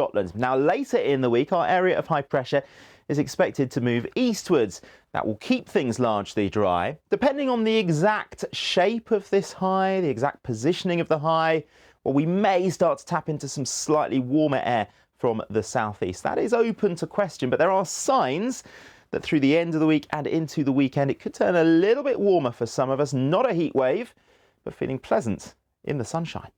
Scotland. Now, later in the week, our area of high pressure is expected to move eastwards. That will keep things largely dry. Depending on the exact shape of this high, the exact positioning of the high, well, we may start to tap into some slightly warmer air from the southeast. That is open to question, but there are signs that through the end of the week and into the weekend, it could turn a little bit warmer for some of us. Not a heat wave, but feeling pleasant in the sunshine.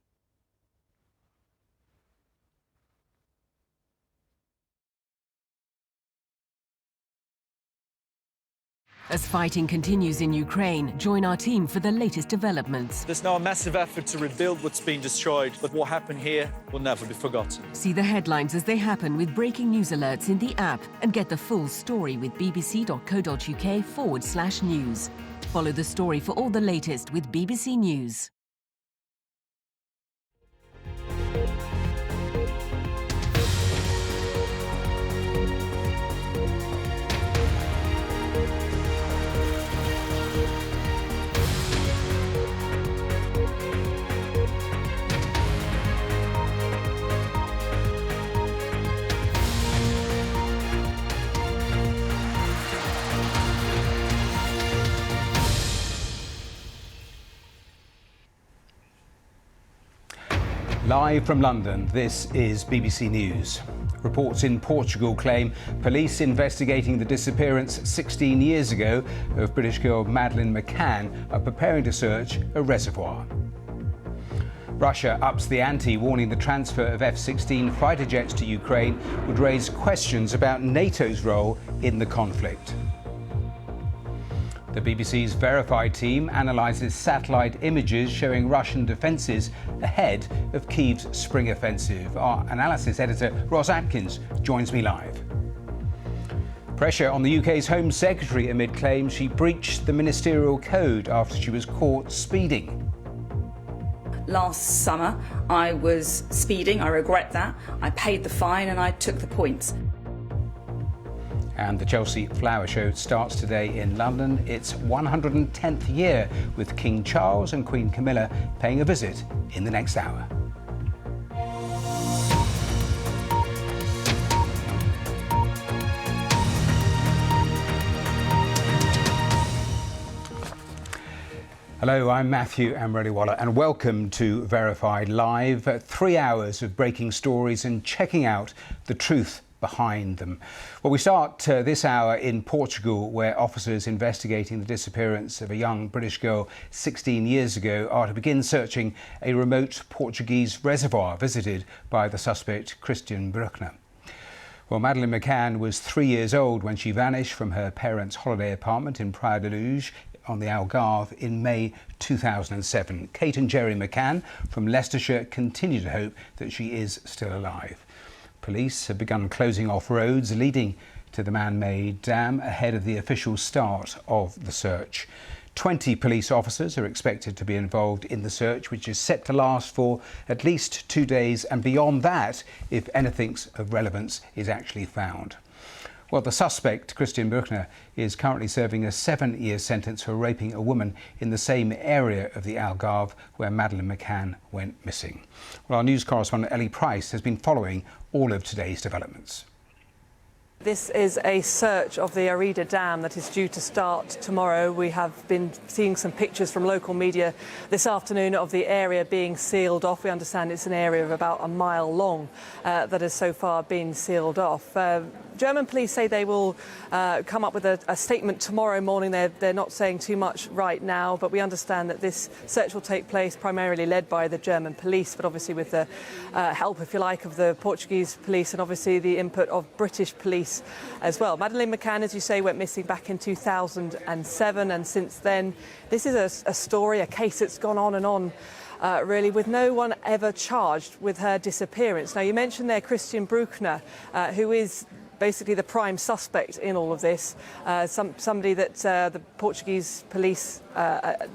As fighting continues in Ukraine, join our team for the latest developments. There's now a massive effort to rebuild what's been destroyed, but what happened here will never be forgotten. See the headlines as they happen with breaking news alerts in the app and get the full story with bbc.co.uk/news. Follow the story for all the latest with BBC News. Live from London, this is BBC News. Reports in Portugal claim police investigating the disappearance 16 years ago of British girl Madeleine McCann are preparing to search a reservoir. Russia ups the ante, warning the transfer of F-16 fighter jets to Ukraine would raise questions about NATO's role in the conflict. The BBC's Verified team analyses satellite images showing Russian defences ahead of Kyiv's spring offensive. Our analysis editor Ross Atkins joins me live. Pressure on the UK's Home Secretary amid claims she breached the ministerial code after she was caught speeding. Last summer I was speeding, I regret that. I paid the fine and I took the points. And the Chelsea Flower Show starts today in London. Its 110th year, with King Charles and Queen Camilla paying a visit in the next hour. Hello, I'm Matthew Amroliwala and welcome to Verified Live. 3 hours of breaking stories and checking out the truth behind them. Well, we start this hour in Portugal, where officers investigating the disappearance of a young British girl 16 years ago are to begin searching a remote Portuguese reservoir visited by the suspect Christian Bruckner. Well, Madeleine McCann was 3 years old when she vanished from her parents' holiday apartment in Praia de Luz on the Algarve in May 2007. Kate and Jerry McCann from Leicestershire continue to hope that she is still alive. Police have begun closing off roads leading to the man-made dam ahead of the official start of the search. 20 police officers are expected to be involved in the search, which is set to last for at least 2 days, and beyond that, if anything of relevance is actually found. Well, the suspect, Christian Bruckner, is currently serving a 7-year sentence for raping a woman in the same area of the Algarve where Madeleine McCann went missing. Well, our news correspondent Ellie Price has been following all of today's developments. This is a search of the Arida Dam that is due to start tomorrow. We have been seeing some pictures from local media this afternoon of the area being sealed off. We understand it's an area of about a mile long that has so far been sealed off. German police say they will come up with a statement tomorrow morning. They're not saying too much right now, but we understand that this search will take place primarily led by the German police, but obviously with the help, if you like, of the Portuguese police and obviously the input of British police as well. Madeleine McCann, as you say, went missing back in 2007, and since then this is a story, a case that's gone on and on. Really, with no one ever charged with her disappearance. Now, you mentioned there Christian Bruckner, who is basically the prime suspect in all of this, somebody that the Portuguese police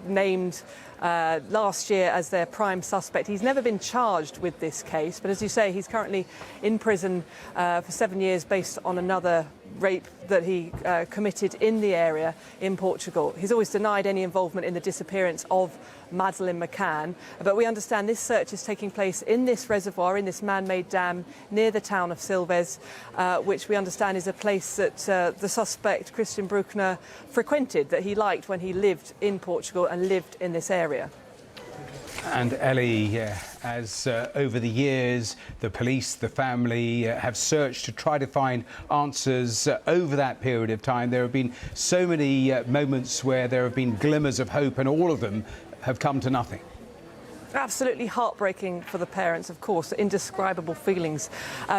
named last year as their prime suspect. He's never been charged with this case, but as you say, he's currently in prison for 7 years based on another rape that he committed in the area in Portugal. He's always denied any involvement in the disappearance of Madeleine McCann, but we understand this search is taking place in this reservoir, in this man-made dam near the town of Silves, which we understand is a place that the suspect, Christian Bruckner, frequented, that he liked when he lived in Portugal and lived in this area. And Ellie, as over the years, the police, the family have searched to try to find answers over that period of time. There have been so many moments where there have been glimmers of hope, and all of them have come to nothing. Absolutely heartbreaking for the parents, of course, indescribable feelings.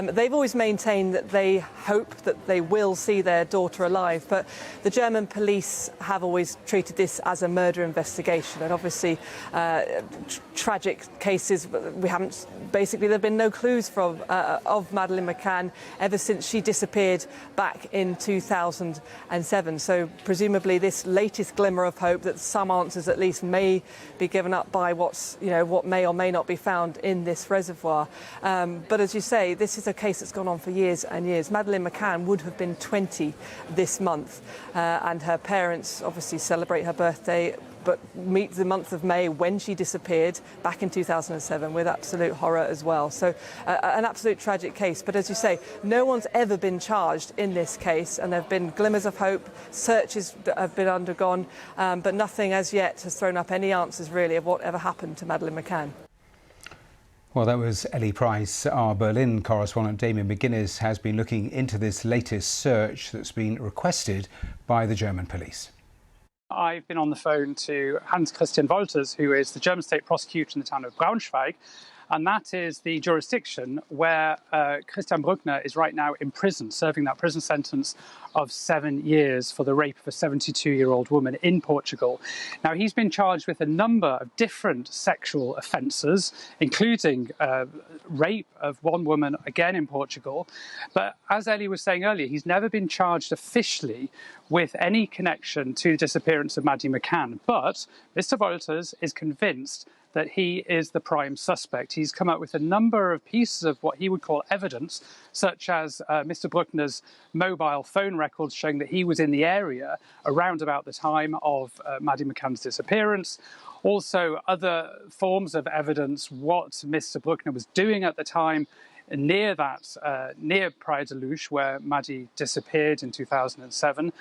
They've always maintained that they hope that they will see their daughter alive, but the German police have always treated this as a murder investigation, and obviously tragic cases. We haven't, basically there have been no clues from of Madeleine McCann ever since she disappeared back in 2007. So presumably this latest glimmer of hope that some answers at least may be given up by what may or may not be found in this reservoir. But as you say, this is a case that's gone on for years and years. Madeleine McCann would have been 20 this month, and her parents obviously celebrate her birthday, but meet the month of May when she disappeared back in 2007 with absolute horror as well. So an absolute tragic case. But as you say, no one's ever been charged in this case, and there have been glimmers of hope, searches that have been undergone, but nothing as yet has thrown up any answers really of what ever happened to Madeleine McCann. Well, that was Ellie Price. Our Berlin correspondent Damien McGuinness has been looking into this latest search that's been requested by the German police. I've been on the phone to Hans Christian Wolters, who is the German state prosecutor in the town of Braunschweig, and that is the jurisdiction where Christian Bruckner is right now in prison, serving that prison sentence of 7 years for the rape of a 72-year-old woman in Portugal. Now, he's been charged with a number of different sexual offences, including rape of one woman, again in Portugal. But as Ellie was saying earlier, he's never been charged officially with any connection to the disappearance of Maddie McCann. But Mr. Wolters is convinced that he is the prime suspect. He's come up with a number of pieces of what he would call evidence, such as Mr. Bruckner's mobile phone records showing that he was in the area around about the time of Maddie McCann's disappearance. Also, other forms of evidence, what Mr. Bruckner was doing at the time near Praia de Luz, where Maddie disappeared in 2007.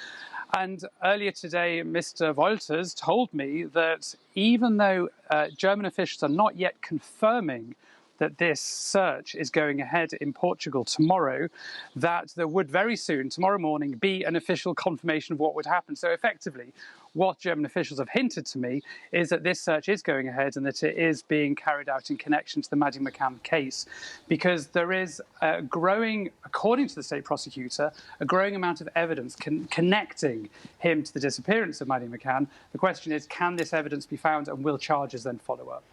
And earlier today, Mr. Wolters told me that even though German officials are not yet confirming that this search is going ahead in Portugal tomorrow, that there would very soon, tomorrow morning, be an official confirmation of what would happen. So effectively, what German officials have hinted to me is that this search is going ahead and that it is being carried out in connection to the Maddie McCann case, because there is a growing, according to the state prosecutor, a growing amount of evidence connecting him to the disappearance of Maddie McCann. The question is, can this evidence be found and will charges then follow up?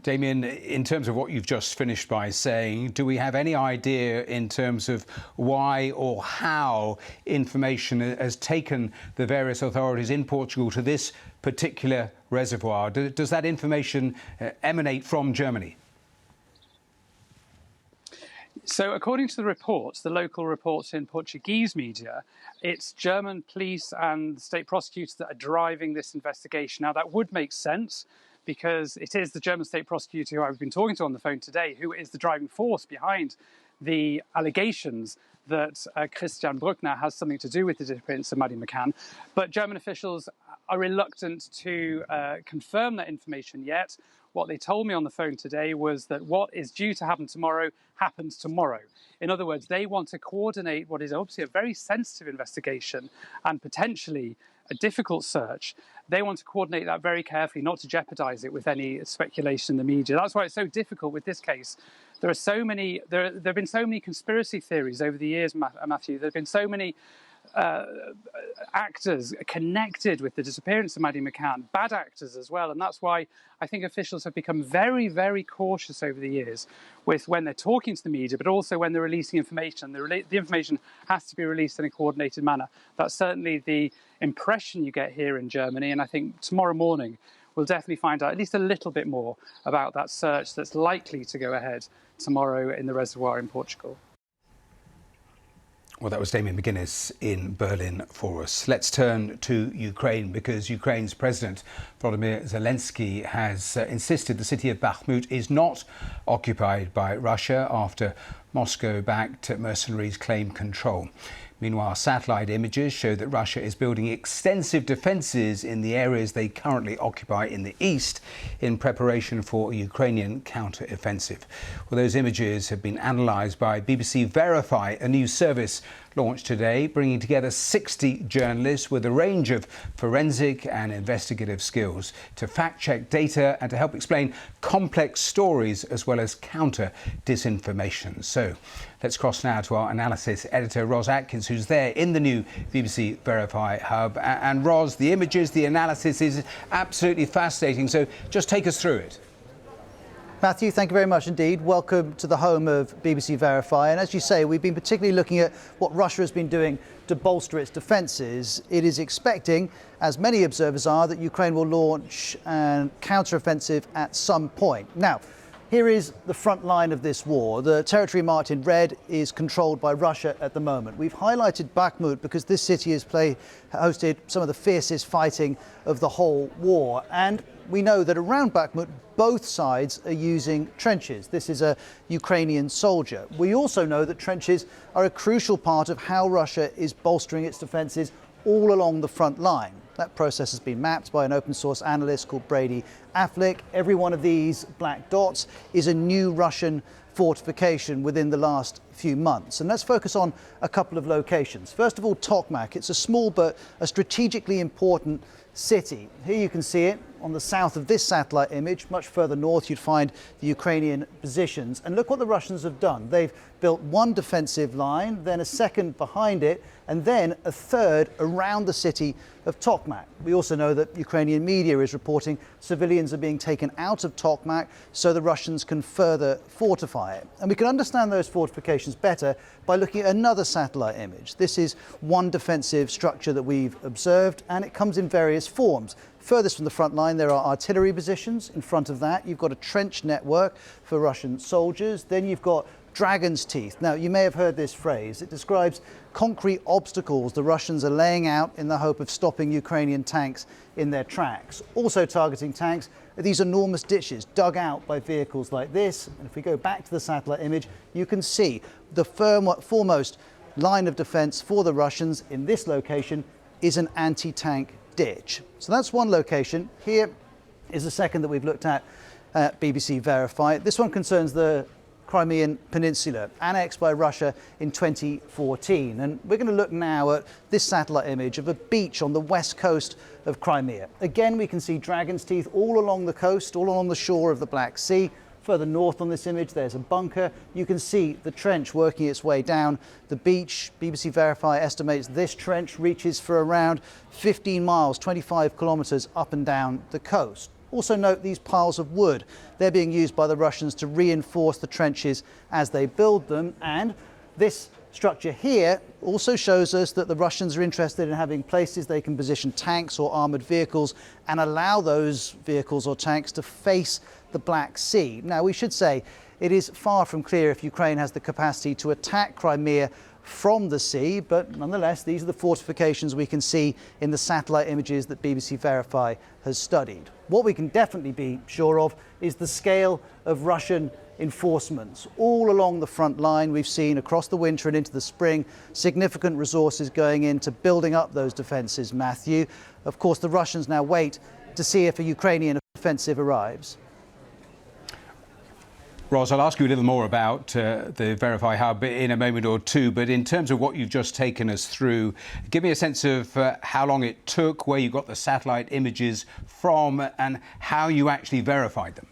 Damien, in terms of what you've just finished by saying, do we have any idea in terms of why or how information has taken the various authorities in Portugal to this particular reservoir? Does that information emanate from Germany? So according to the reports, the local reports in Portuguese media, it's German police and state prosecutors that are driving this investigation. Now, that would make sense, because it is the German state prosecutor who I've been talking to on the phone today who is the driving force behind the allegations that Christian Bruckner has something to do with the disappearance of Maddie McCann. But German officials are reluctant to confirm that information yet. What they told me on the phone today was that what is due to happen tomorrow happens tomorrow. In other words, they want to coordinate what is obviously a very sensitive investigation and potentially a difficult search. They want to coordinate that very carefully, not to jeopardize it with any speculation in the media. That's why it's so difficult with this case. There have been so many conspiracy theories over the years, Matthew. There have been so many actors connected with the disappearance of Maddie McCann, bad actors as well, and that's why I think officials have become very, very cautious over the years with when they're talking to the media, but also when they're releasing information. The information has to be released in a coordinated manner. That's certainly the impression you get here in Germany, and I think tomorrow morning we'll definitely find out at least a little bit more about that search that's likely to go ahead tomorrow in the reservoir in Portugal. Well, that was Damien McGuinness in Berlin for us. Let's turn to Ukraine, because Ukraine's President Volodymyr Zelensky has insisted the city of Bakhmut is not occupied by Russia after Moscow-backed mercenaries claim control. Meanwhile, satellite images show that Russia is building extensive defences in the areas they currently occupy in the east in preparation for a Ukrainian counter-offensive. Well, those images have been analysed by BBC Verify, a new service launched today, bringing together 60 journalists with a range of forensic and investigative skills to fact-check data and to help explain complex stories as well as counter disinformation. So let's cross now to our analysis editor, Ros Atkins, who's there in the new BBC Verify hub. And Ros, the images, the analysis is absolutely fascinating. So just take us through it. Matthew, thank you very much indeed. Welcome to the home of BBC Verify. And as you say, we've been particularly looking at what Russia has been doing to bolster its defences. It is expecting, as many observers are, that Ukraine will launch a counter-offensive at some point. Now, here is the front line of this war. The territory marked in red is controlled by Russia at the moment. We've highlighted Bakhmut because this city has hosted some of the fiercest fighting of the whole war. And we know that around Bakhmut, both sides are using trenches. This is a Ukrainian soldier. We also know that trenches are a crucial part of how Russia is bolstering its defences all along the front line. That process has been mapped by an open source analyst called Brady Affleck. Every one of these black dots is a new Russian fortification within the last few months. And let's focus on a couple of locations. First of all, Tokmak. It's a small but a strategically important city. Here you can see it on the south of this satellite image. Much further north you'd find the Ukrainian positions. And look what the Russians have done. They've built one defensive line, then a second behind it, and then a third around the city of Tokmak. We also know that Ukrainian media is reporting civilians are being taken out of Tokmak so the Russians can further fortify it. And we can understand those fortifications better by looking at another satellite image. This is one defensive structure that we've observed, and it comes in various forms. Furthest from the front line, there are artillery positions. In front of that, you've got a trench network for Russian soldiers. Then you've got dragon's teeth. Now, you may have heard this phrase. It describes concrete obstacles the Russians are laying out in the hope of stopping Ukrainian tanks in their tracks. Also targeting tanks are these enormous ditches dug out by vehicles like this. And if we go back to the satellite image, you can see the foremost line of defense for the Russians in this location is an anti-tank ditch. So that's one location. Here is the second that we've looked at BBC Verify. This one concerns the Crimean Peninsula, annexed by Russia in 2014. And we're going to look now at this satellite image of a beach on the west coast of Crimea. Again, we can see dragon's teeth all along the coast, all along the shore of the Black Sea. Further north on this image, there's a bunker. You can see the trench working its way down the beach. BBC Verify estimates this trench reaches for around 15 miles, 25 kilometres up and down the coast. Also note these piles of wood. They're being used by the Russians to reinforce the trenches as they build them. And this structure here also shows us that the Russians are interested in having places they can position tanks or armoured vehicles and allow those vehicles or tanks to face the Black Sea. Now, we should say it is far from clear if Ukraine has the capacity to attack Crimea from the sea, but nonetheless, these are the fortifications we can see in the satellite images that BBC Verify has studied. What we can definitely be sure of is the scale of Russian enforcements. All along the front line, we've seen across the winter and into the spring, significant resources going into building up those defences, Matthew. Of course, the Russians now wait to see if a Ukrainian offensive arrives. Ros, I'll ask you a little more about the Verify Hub in a moment or two, but in terms of what you've just taken us through, give me a sense of how long it took, where you got the satellite images from, and how you actually verified them.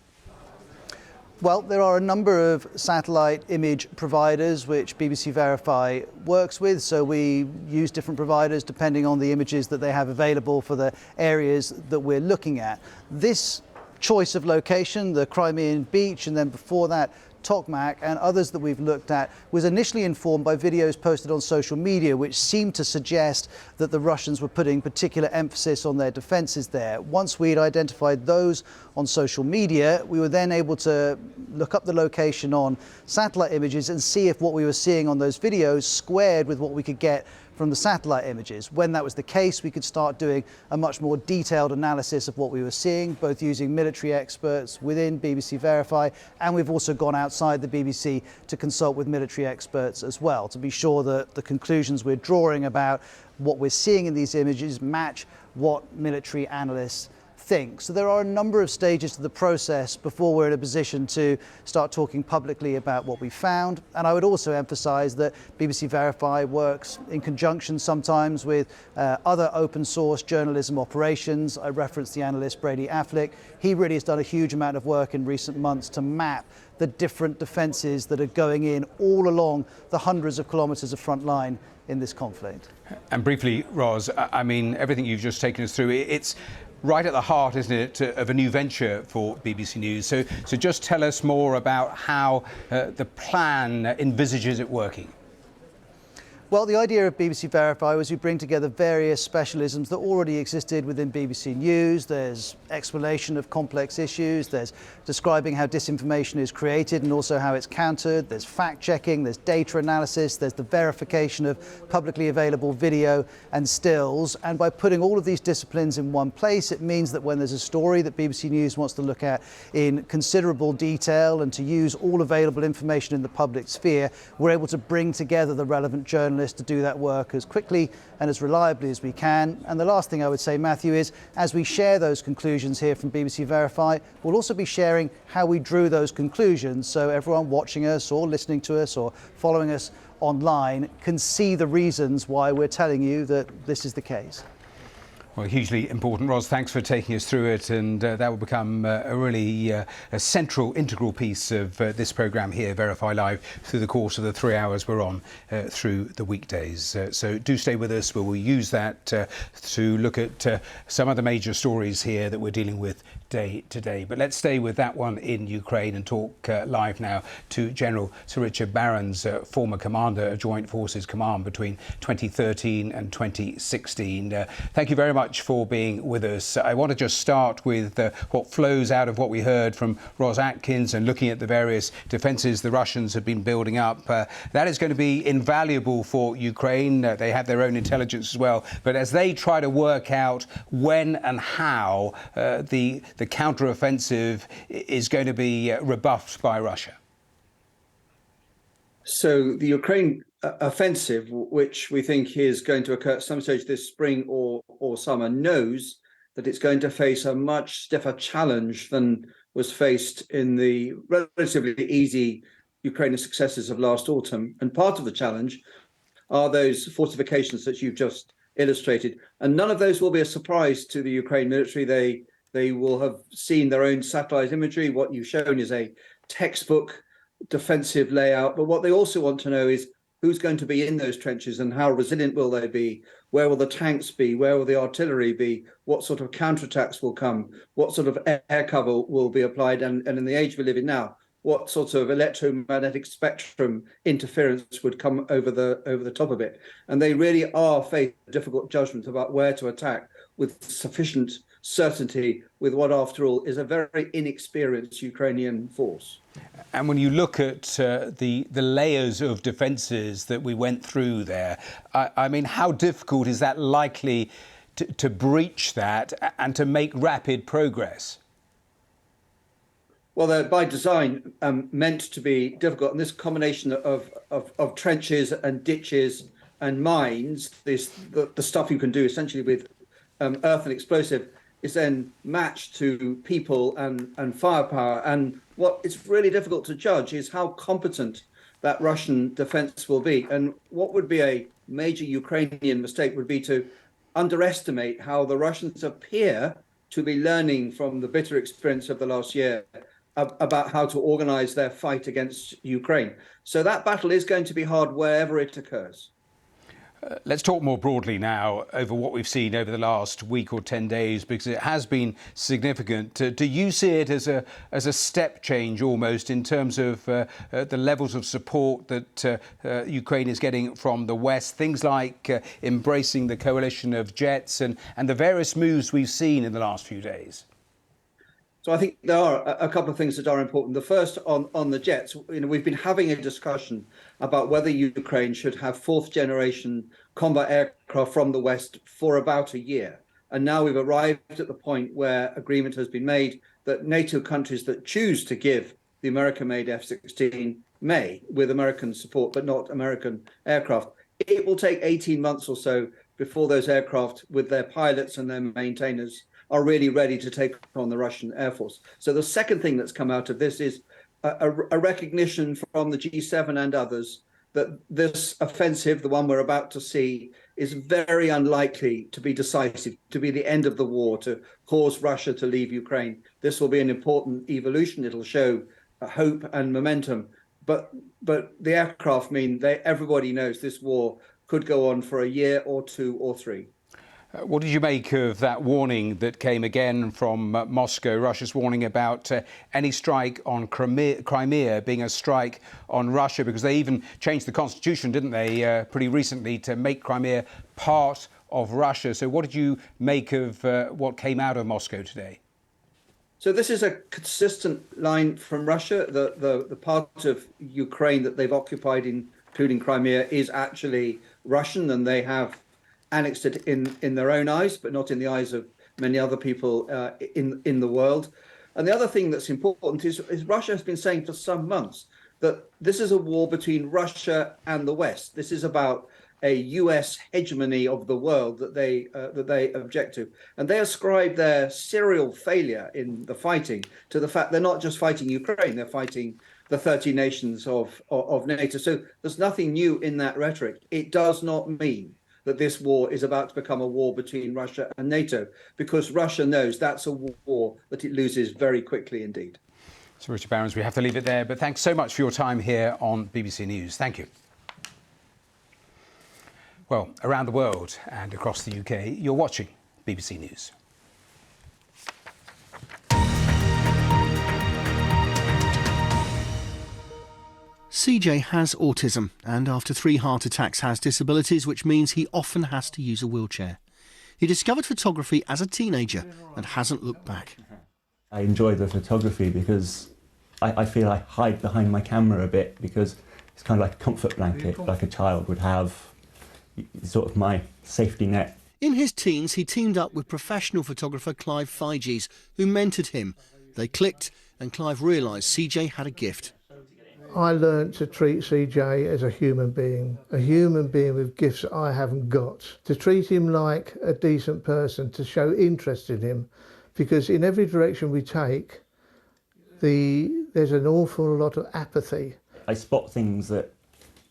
Well, there are a number of satellite image providers which BBC Verify works with, so we use different providers depending on the images that they have available for the areas that we're looking at. This choice of location, the Crimean beach, and then before that Tokmak and others that we've looked at was initially informed by videos posted on social media, which seemed to suggest that the Russians were putting particular emphasis on their defences there. Once we'd identified those on social media, we were then able to look up the location on satellite images and see if what we were seeing on those videos squared with what we could get from the satellite images. When that was the case, we could start doing a much more detailed analysis of what we were seeing, both using military experts within BBC Verify, and we've also gone outside the BBC to consult with military experts as well, to be sure that the conclusions we're drawing about what we're seeing in these images match what military analysts think. So there are a number of stages to the process before we're in a position to start talking publicly about what we found. And I would also emphasise that BBC Verify works in conjunction sometimes with other open source journalism operations. I referenced the analyst Brady Affleck. He really has done a huge amount of work in recent months to map the different defences that are going in all along the hundreds of kilometres of front line in this conflict. And briefly, Ros, I mean, everything you've just taken us through, it's right at the heart, isn't it, of a new venture for BBC News. So just tell us more about how the plan envisages it working. Well, the idea of BBC Verify was we bring together various specialisms that already existed within BBC News. There's explanation of complex issues, there's describing how disinformation is created and also how it's countered, there's fact-checking, there's data analysis, there's the verification of publicly available video and stills. And by putting all of these disciplines in one place, it means that when there's a story that BBC News wants to look at in considerable detail and to use all available information in the public sphere, we're able to bring together the relevant journalists to do that work as quickly and as reliably as we can. And the last thing I would say, Matthew, is as we share those conclusions here from BBC Verify, we'll also be sharing how we drew those conclusions, so everyone watching us or listening to us or following us online can see the reasons why we're telling you that this is the case. Well, hugely important. Ros, thanks for taking us through it, and that will become a really a central, integral piece of this programme here, Verify Live, through the course of the 3 hours we're on through the weekdays. So do stay with us. We'll use that to look at some of the major stories here that we're dealing with day to day. But let's stay with that one in Ukraine and talk live now to General Sir Richard Barron's former commander of Joint Forces Command between 2013 and 2016. Thank you very much for being with us. I want to just start with what flows out of what we heard from Ros Atkins and looking at the various defences the Russians have been building up. That is going to be invaluable for Ukraine. They have their own intelligence as well. But as they try to work out when and how the counter-offensive is going to be rebuffed by Russia. So the Ukraine offensive, which we think is going to occur at some stage this spring or summer, knows that it's going to face a much stiffer challenge than was faced in the relatively easy Ukrainian successes of last autumn. And part of the challenge are those fortifications that you've just illustrated. And none of those will be a surprise to the Ukraine military. They will have seen their own satellite imagery. What you've shown is a textbook defensive layout. But what they also want to know is who's going to be in those trenches and how resilient will they be? Where will the tanks be? Where will the artillery be? What sort of counterattacks will come? What sort of air cover will be applied? And in the age we live in now, what sort of electromagnetic spectrum interference would come over the top of it? And they really are faced with difficult judgment about where to attack with sufficient certainty with what, after all, is a very inexperienced Ukrainian force. And when you look at the layers of defences that we went through there, I mean, how difficult is that likely to breach that and to make rapid progress? Well, they're by design meant to be difficult. And this combination of trenches and ditches and mines, the stuff you can do essentially with earth and explosive, is then matched to people and firepower. And what is really difficult to judge is how competent that Russian defense will be. And what would be a major Ukrainian mistake would be to underestimate how the Russians appear to be learning from the bitter experience of the last year about how to organize their fight against Ukraine. So that battle is going to be hard wherever it occurs. Let's talk more broadly now over what we've seen over the last week or 10 days, because it has been significant. Do you see it as a step change almost in terms of the levels of support that Ukraine is getting from the West, things like embracing the coalition of jets and the various moves we've seen in the last few days? So I think there are a couple of things that are important. The first on the jets, we've been having a discussion about whether Ukraine should have fourth generation combat aircraft from the West for about a year. And now we've arrived at the point where agreement has been made that NATO countries that choose to give the American-made F-16 may, with American support, but not American aircraft. It will take 18 months or so before those aircraft, with their pilots and their maintainers, are really ready to take on the Russian Air Force. So the second thing that's come out of this is a recognition from the G7 and others that this offensive, the one we're about to see, is very unlikely to be decisive, to be the end of the war, to cause Russia to leave Ukraine. This will be an important evolution. It'll show hope and momentum. But the aircraft mean everybody knows this war could go on for a year or two or three. What did you make of that warning that came again from Moscow, Russia's warning about any strike on Crimea being a strike on Russia, because they even changed the constitution, didn't they, pretty recently to make Crimea part of Russia. So what did you make of what came out of Moscow today? So this is a consistent line from Russia. The part of Ukraine that they've occupied, including Crimea, is actually Russian, and they have annexed it in their own eyes, but not in the eyes of many other people in the world. And the other thing that's important is Russia has been saying for some months that this is a war between Russia and the West. This is about a US hegemony of the world that they object to. And they ascribe their serial failure in the fighting to the fact they're not just fighting Ukraine, they're fighting the 30 nations of NATO. So there's nothing new in that rhetoric. It does not mean that this war is about to become a war between Russia and NATO, because Russia knows that's a war that it loses very quickly indeed. So, Richard Barons, we have to leave it there, but thanks so much for your time here on BBC News. Thank you. Well, around the world and across the UK, you're watching BBC News. CJ has autism and after 3 heart attacks has disabilities, which means he often has to use a wheelchair. He discovered photography as a teenager and hasn't looked back. I enjoy the photography because I feel I hide behind my camera a bit, because it's kind of like a comfort blanket, like a child would have, sort of my safety net. In his teens, he teamed up with professional photographer Clive Figes, who mentored him. They clicked and Clive realised CJ had a gift. I learned to treat CJ as a human being with gifts I haven't got, to treat him like a decent person, to show interest in him, because in every direction we take, there's an awful lot of apathy. I spot things that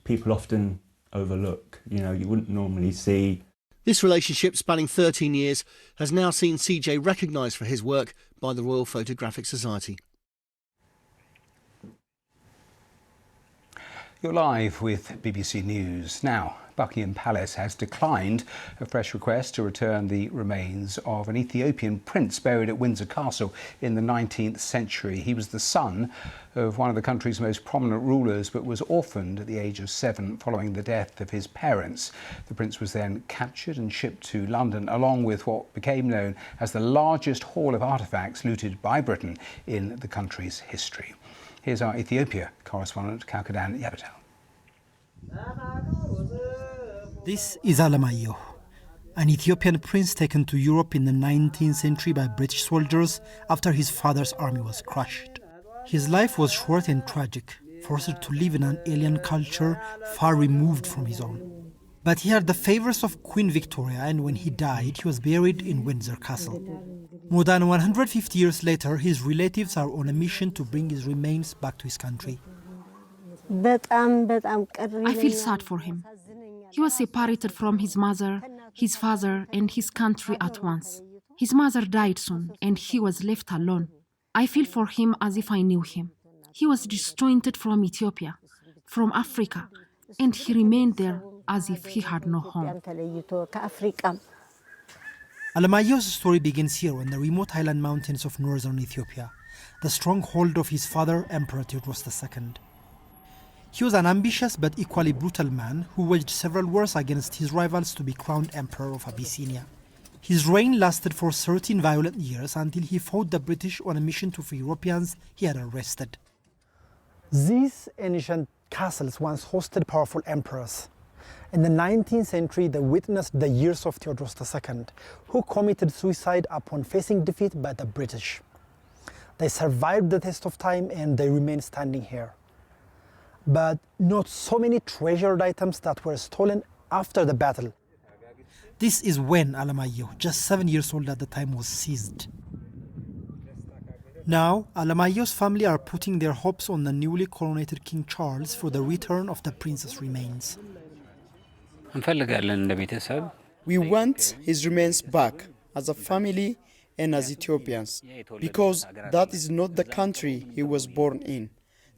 people often overlook, you wouldn't normally see. This relationship, spanning 13 years, has now seen CJ recognised for his work by the Royal Photographic Society. You're live with BBC News. Now, Buckingham Palace has declined a fresh request to return the remains of an Ethiopian prince buried at Windsor Castle in the 19th century. He was the son of one of the country's most prominent rulers, but was orphaned at the age of 7 following the death of his parents. The prince was then captured and shipped to London, along with what became known as the largest haul of artefacts looted by Britain in the country's history. Here's our Ethiopia correspondent, Kalkadan Yabatal. This is Alamayo, an Ethiopian prince taken to Europe in the 19th century by British soldiers after his father's army was crushed. His life was short and tragic, forced to live in an alien culture far removed from his own. But he had the favours of Queen Victoria, and when he died, he was buried in Windsor Castle. More than 150 years later, his relatives are on a mission to bring his remains back to his country. I feel sad for him. He was separated from his mother, his father, and his country at once. His mother died soon, and he was left alone. I feel for him as if I knew him. He was disjointed from Ethiopia, from Africa, and he remained there as if he had no home. Alemayo's story begins here in the remote highland mountains of northern Ethiopia, the stronghold of his father, Emperor Theodros II. He was an ambitious but equally brutal man who waged several wars against his rivals to be crowned Emperor of Abyssinia. His reign lasted for 13 violent years until he fought the British on a mission to free Europeans he had arrested. These ancient castles once hosted powerful emperors. In the 19th century, they witnessed the years of Theodros II, who committed suicide upon facing defeat by the British. They survived the test of time and they remain standing here. But not so many treasured items that were stolen after the battle. This is when Alemayo, just 7 years old at the time, was seized. Now, Alemayo's family are putting their hopes on the newly coronated King Charles for the return of the prince's remains. We want his remains back as a family and as Ethiopians, because that is not the country he was born in.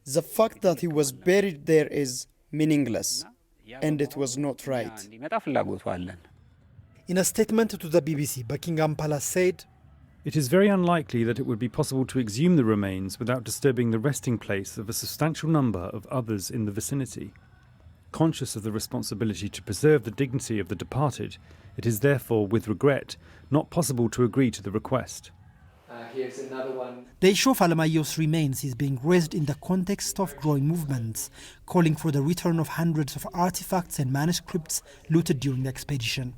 The fact that he was buried there is meaningless, and it was not right. In a statement to the BBC, Buckingham Palace said, "It is very unlikely that it would be possible to exhume the remains without disturbing the resting place of a substantial number of others in the vicinity. Conscious of the responsibility to preserve the dignity of the departed, it is therefore, with regret, not possible to agree to the request." Here's another one. The issue of Alemayo's remains is being raised in the context of growing movements, calling for the return of hundreds of artifacts and manuscripts looted during the expedition.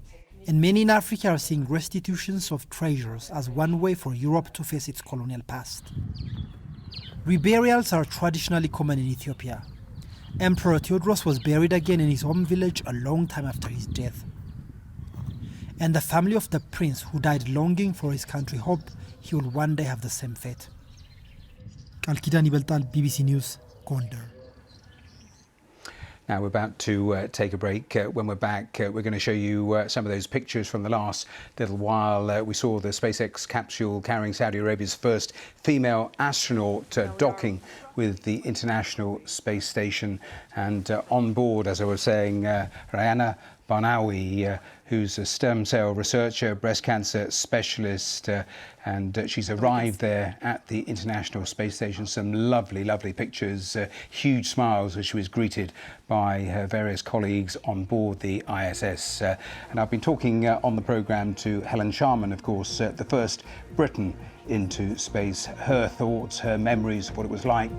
And many in Africa are seeing restitutions of treasures as one way for Europe to face its colonial past. Reburials are traditionally common in Ethiopia. Emperor Theodros was buried again in his home village a long time after his death. And the family of the prince, who died longing for his country, hope he will one day have the same fate. Kalkidan Ibeltal, BBC News, Gondar. Now we're about to take a break. When we're back, we're going to show you some of those pictures from the last little while. We saw the SpaceX capsule carrying Saudi Arabia's first female astronaut docking with the International Space Station. And on board, as I was saying, Rayana Barnawi, who's a stem cell researcher, breast cancer specialist, and she's arrived there at the International Space Station. Some lovely, lovely pictures, huge smiles as she was greeted by her various colleagues on board the ISS. And I've been talking on the programme to Helen Sharman, of course, the first Briton into space, her thoughts, her memories of what it was like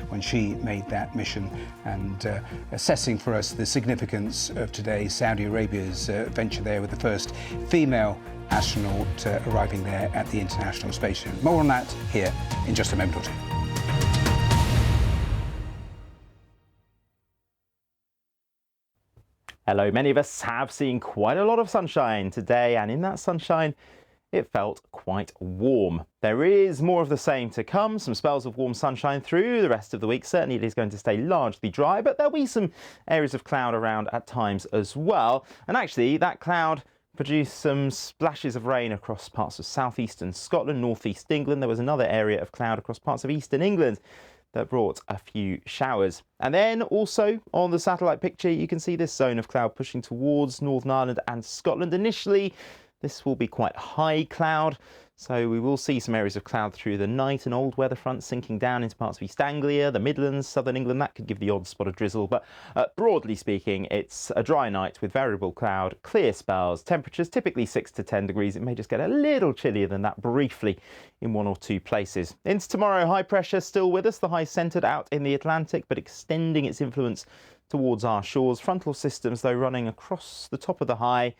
when she made that mission, and assessing for us the significance of today, Saudi Arabia's venture there with the first female astronaut arriving there at the International Space Station. More on that here in just a moment or two. Hello, many of us have seen quite a lot of sunshine today, and in that sunshine it felt quite warm. There is more of the same to come, some spells of warm sunshine through the rest of the week. Certainly it is going to stay largely dry, but there'll be some areas of cloud around at times as well. And actually that cloud produced some splashes of rain across parts of southeastern Scotland, northeast England. There was another area of cloud across parts of eastern England that brought a few showers. And then also on the satellite picture, you can see this zone of cloud pushing towards Northern Ireland and Scotland. Initially, this will be quite high cloud, so we will see some areas of cloud through the night, and old weather front sinking down into parts of East Anglia, the Midlands, southern England. That could give the odd spot of drizzle, but broadly speaking, it's a dry night with variable cloud, clear spells, temperatures typically 6 to 10 degrees. It may just get a little chillier than that briefly in one or two places. Into tomorrow, high pressure still with us, the high centred out in the Atlantic, but extending its influence towards our shores. Frontal systems, though, running across the top of the high,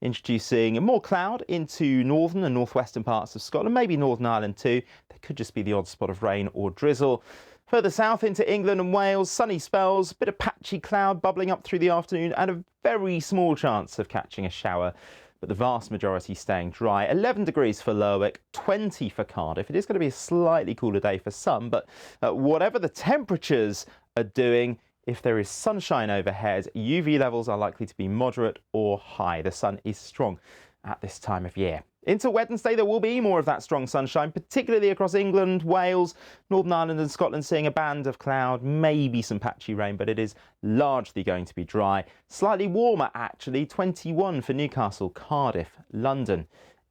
introducing more cloud into northern and northwestern parts of Scotland, maybe Northern Ireland too. There could just be the odd spot of rain or drizzle. Further south into England and Wales, sunny spells, a bit of patchy cloud bubbling up through the afternoon, and a very small chance of catching a shower, but the vast majority staying dry. 11 degrees for Lerwick, 20 for Cardiff. It is going to be a slightly cooler day for some, but whatever the temperatures are doing, if there is sunshine overhead, UV levels are likely to be moderate or high. The sun is strong at this time of year. Into Wednesday, there will be more of that strong sunshine, particularly across England, Wales, Northern Ireland and Scotland, seeing a band of cloud, maybe some patchy rain, but it is largely going to be dry. Slightly warmer, actually, 21 for Newcastle, Cardiff, London,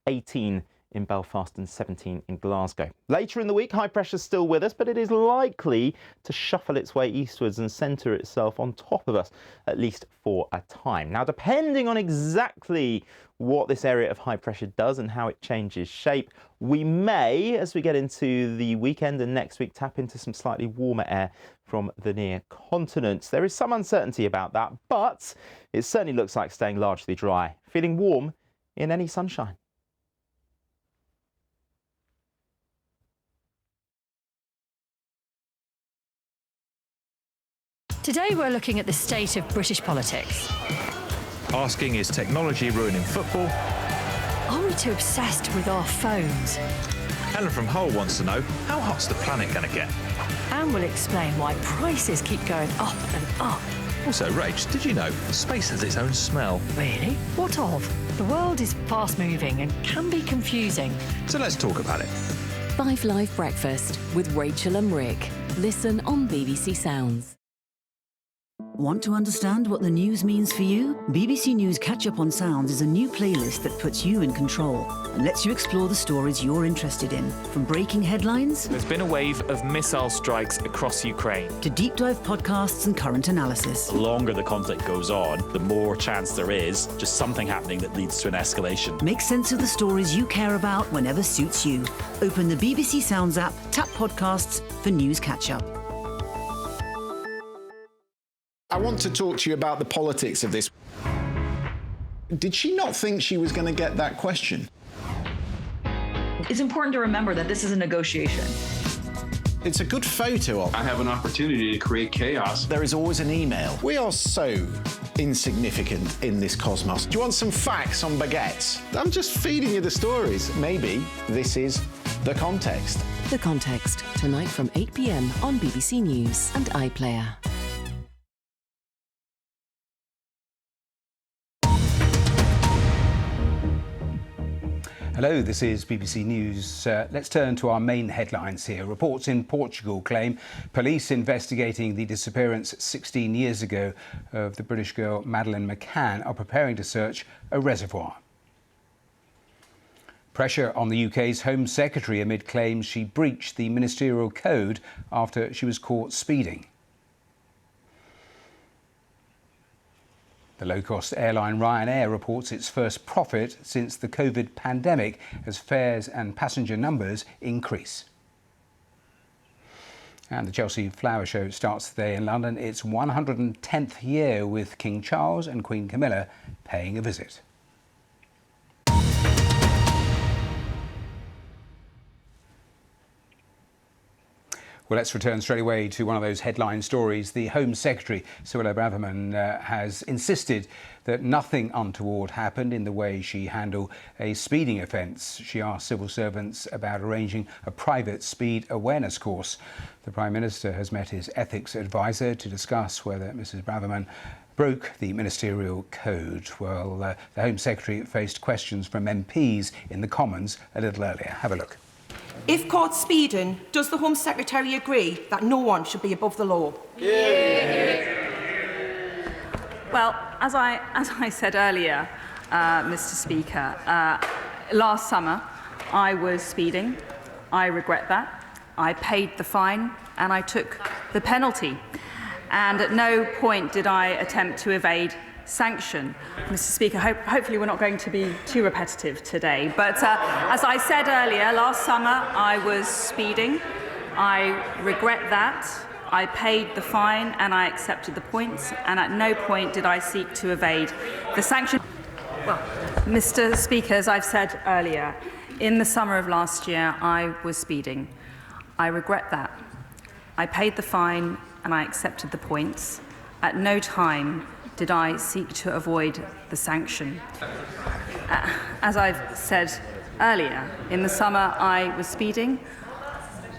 18 in Belfast and 17 in Glasgow. Later in the week, high pressure is still with us, but it is likely to shuffle its way eastwards and centre itself on top of us, at least for a time. Now, depending on exactly what this area of high pressure does and how it changes shape, we may, as we get into the weekend and next week, tap into some slightly warmer air from the near continent. There is some uncertainty about that, but it certainly looks like staying largely dry, feeling warm in any sunshine. Today we're looking at the state of British politics. Asking, is technology ruining football? Are we too obsessed with our phones? Helen from Hull wants to know, how hot's the planet going to get? And we'll explain why prices keep going up and up. Also, Rach, did you know space has its own smell? Really? What of? The world is fast-moving and can be confusing. So let's talk about it. 5 Live Breakfast with Rachel and Rick. Listen on BBC Sounds. Want to understand what the news means for you? BBC News Catch Up on Sounds is a new playlist that puts you in control and lets you explore the stories you're interested in. From breaking headlines... There's been a wave of missile strikes across Ukraine. ...to deep dive podcasts and current analysis. The longer the conflict goes on, the more chance there is just something happening that leads to an escalation. Make sense of the stories you care about whenever suits you. Open the BBC Sounds app, tap podcasts for News Catch Up. I want to talk to you about the politics of this. Did she not think she was going to get that question? It's important to remember that this is a negotiation. It's a good photo of... I have an opportunity to create chaos. There is always an email. We are so insignificant in this cosmos. Do you want some facts on baguettes? I'm just feeding you the stories. Maybe this is The Context. The Context, tonight from 8 p.m. on BBC News and iPlayer. Hello, this is BBC News. Let's turn to our main headlines here. Reports in Portugal claim police investigating the disappearance 16 years ago of the British girl Madeleine McCann are preparing to search a reservoir. Pressure on the UK's Home Secretary amid claims she breached the ministerial code after she was caught speeding. The low-cost airline Ryanair reports its first profit since the COVID pandemic as fares and passenger numbers increase. And the Chelsea Flower Show starts today in London. Its 110th year with King Charles and Queen Camilla paying a visit. Well, let's return straight away to one of those headline stories. The Home Secretary, Suella Braverman, has insisted that nothing untoward happened in the way she handled a speeding offence. She asked civil servants about arranging a private speed awareness course. The Prime Minister has met his ethics advisor to discuss whether Mrs Braverman broke the ministerial code. Well, the Home Secretary faced questions from MPs in the Commons a little earlier. Have a look. If caught speeding, does the Home Secretary agree that no one should be above the law? Well, as I said earlier, Mr. Speaker, last summer I was speeding. I regret that. I paid the fine and I took the penalty. And at no point did I attempt to evade sanction. Mr. Speaker, hopefully we're not going to be too repetitive today, but as I said earlier, last summer I was speeding. I regret that. I paid the fine and I accepted the points, and at no point did I seek to evade the sanction. Well, Mr. Speaker, as I've said earlier, in the summer of last year I was speeding. I regret that. I paid the fine and I accepted the points. At no time did I seek to avoid the sanction. As I've said earlier, in the summer I was speeding.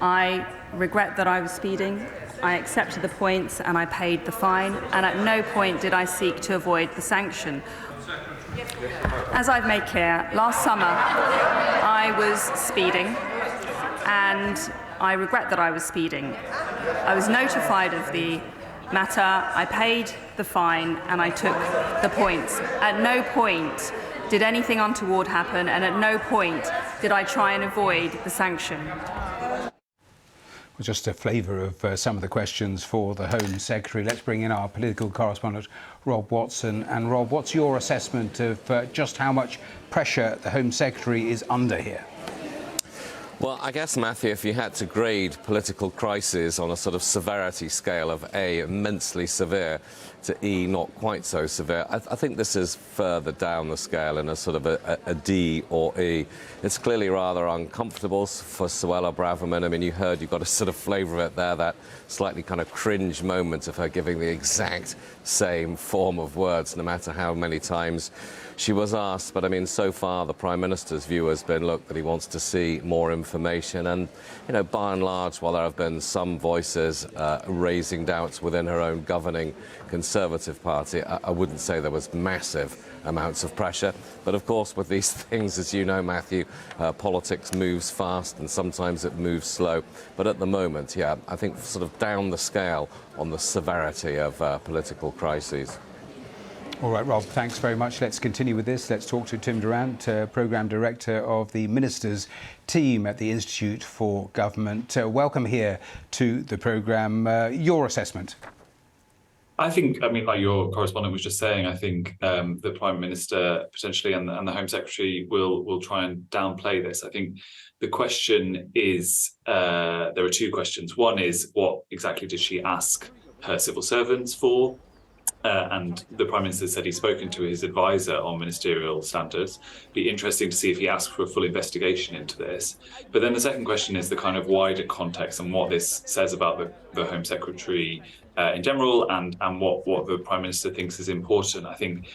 I regret that I was speeding. I accepted the points and I paid the fine, and at no point did I seek to avoid the sanction. As I've made clear, last summer I was speeding, and I regret that I was speeding. I was notified of the matter, I paid the fine, and I took the points. At no point did anything untoward happen, and at no point did I try and avoid the sanction. Just a flavour of some of the questions for the Home Secretary. Let's bring in our political correspondent, Rob Watson. And Rob, what's your assessment of just how much pressure the Home Secretary is under here? Well, I guess, Matthew, if you had to grade political crises on a sort of severity scale of A, immensely severe, to E, not quite so severe, I think this is further down the scale in a sort of a D or E. It's clearly rather uncomfortable for Suella Braverman. I mean, you got a sort of flavour of it there, that slightly kind of cringe moment of her giving the exact same form of words, no matter how many times she was asked. But I mean, so far the Prime Minister's view has been, look, that he wants to see more information. And, you know, by and large, while there have been some voices raising doubts within her own governing Conservative Party, I wouldn't say there was massive amounts of pressure. But of course, with these things, as you know, Matthew, politics moves fast and sometimes it moves slow. But at the moment, yeah, I think sort of down the scale on the severity of political crises. All right, Rob, thanks very much. Let's continue with this. Let's talk to Tim Durant, Programme Director of the Minister's team at the Institute for Government. Welcome here to the programme. Your assessment? I think, like your correspondent was just saying, I think the Prime Minister potentially and the Home Secretary will try and downplay this. I think the question is, there are two questions. One is, what exactly did she ask her civil servants for? And the Prime Minister said he's spoken to his advisor on ministerial standards. Be interesting to see if he asks for a full investigation into this. But then the second question is the kind of wider context and what this says about the Home Secretary in general, and what the Prime Minister thinks is important. I think